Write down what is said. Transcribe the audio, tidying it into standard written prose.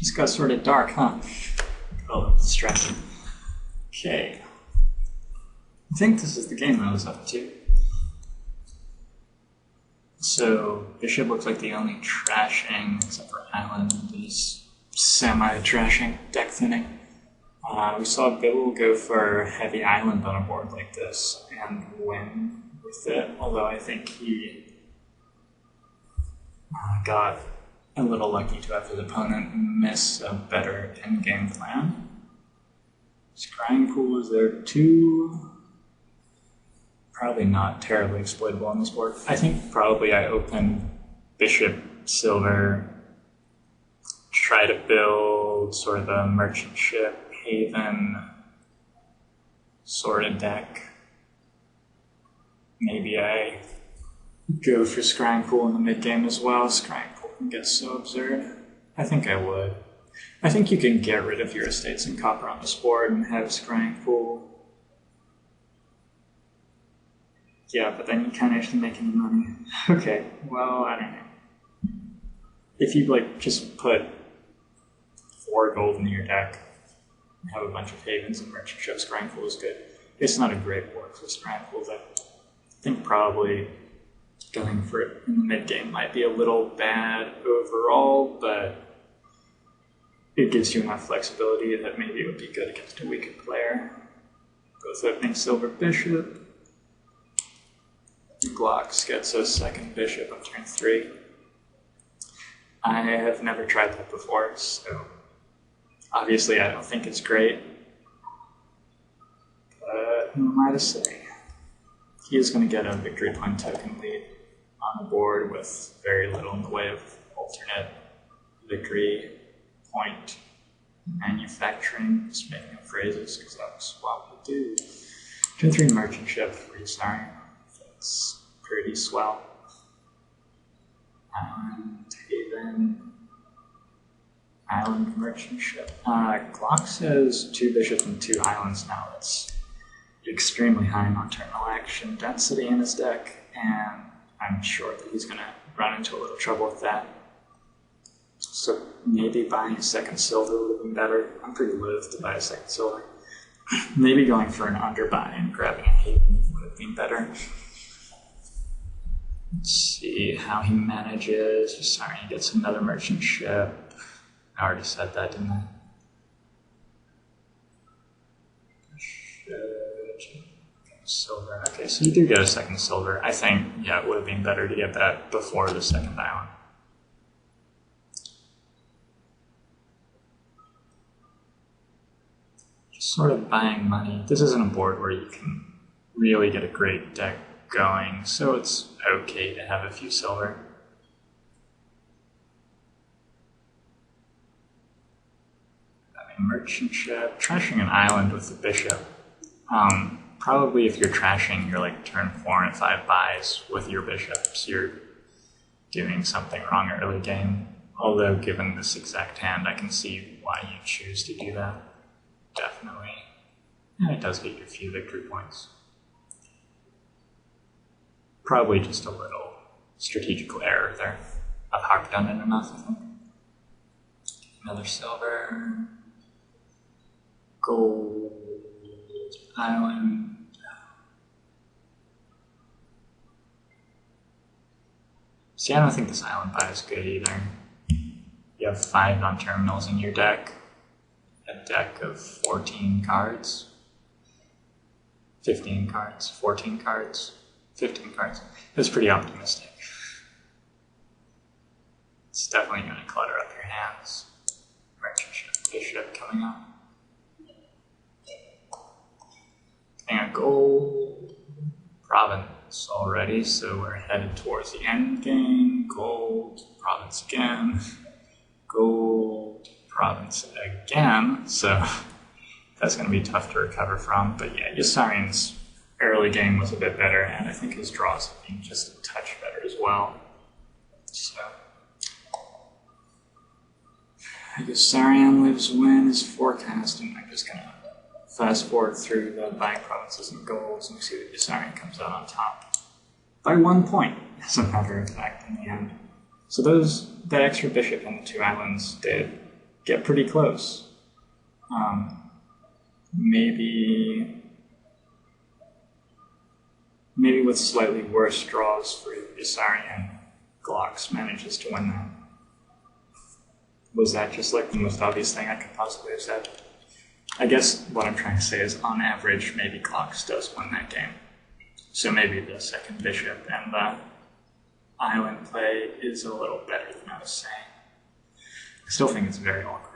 Just got sort of dark, huh? Oh, that's distracting. Okay. I think this is the game I was up to. So, bishop looks like the only trashing, except for island, is semi-trashing, deck thinning. We saw Bill go for heavy island on a board like this and win with it, although I think he got a little lucky to have his opponent miss a better endgame plan. Scrying pool is there too. Probably not terribly exploitable on this board. I think probably I open bishop silver, try to build sort of a merchant ship, haven sort of deck. Maybe I go for scrying pool in the mid game as well. Scrying pool can get so absurd. I think I would. I think you can get rid of your estates and copper on this board and have scrying pool. Yeah, but then you kind of have to make any money. Okay, well, I don't know. If you just put 4 gold into your deck and have a bunch of havens and merchant ship, scrying pool is good. It's not a great board for scrying pool though. I think probably going for it in the mid game might be a little bad overall, but it gives you enough flexibility that maybe it would be good against a weaker player. Both opening silver bishop. Glocks gets a second bishop on turn 3. I have never tried that before, so obviously I don't think it's great. But who am I to say? He is going to get a victory point token lead on the board with very little in the way of alternate victory point manufacturing, just making up phrases, because that's what we do. Turn 3 merchant ship for yossarian. That's pretty swell. Island, haven, island merchant ship. Glocks has 2 bishops and 2 islands now. That's extremely high nocturnal action density in his deck, and I'm sure that he's going to run into a little trouble with that. So maybe buying a second silver would have been better. I'm pretty loath to buy a second silver. Maybe going for an underbuy and grabbing a haven would have been better. Let's see how he manages. Sorry, he gets another merchant ship. I already said that, didn't I? Silver. Okay, so you do get a second silver. I think, yeah, it would have been better to get that before the second island. Just sort of buying money. This isn't a board where you can really get a great deck going, so it's okay to have a few silver. Having merchant ship, trashing an island with the bishop. Probably if you're trashing your turn 4 and 5 buys with your bishops, you're doing something wrong early game. Although given this exact hand, I can see why you choose to do that. Definitely. And it does get you a few victory points. Probably just a little strategical error there. I've harped on it enough, I think. Another silver. Gold. Island. See, I don't think this island buy is good either. You have 5 non-terminals in your deck. A deck of 14 cards. 15 cards. 14 cards. 15 cards. That's pretty optimistic. It's definitely going to clutter up your hands. Merchant ship, bishop coming up. Getting a gold province already, so we're headed towards the end game. Gold, province again. Gold, province again. So that's going to be tough to recover from. But yeah, yossarian's early game was a bit better, and I think his draws have been just a touch better as well. So yossarianlives win is forecast, and I'm just going to fast forward through the buying provinces and golds, and we see that yossarian comes out on top by 1 point, as a matter of fact, in the end. So that extra bishop and the 2 islands did get pretty close. Maybe with slightly worse draws for Yossarian, Glocks manages to win that. Was that just like the most obvious thing I could possibly have said? I guess what I'm trying to say is, on average, maybe Glocks does win that game. So maybe the second bishop and the island play is a little better than I was saying. I still think it's very awkward.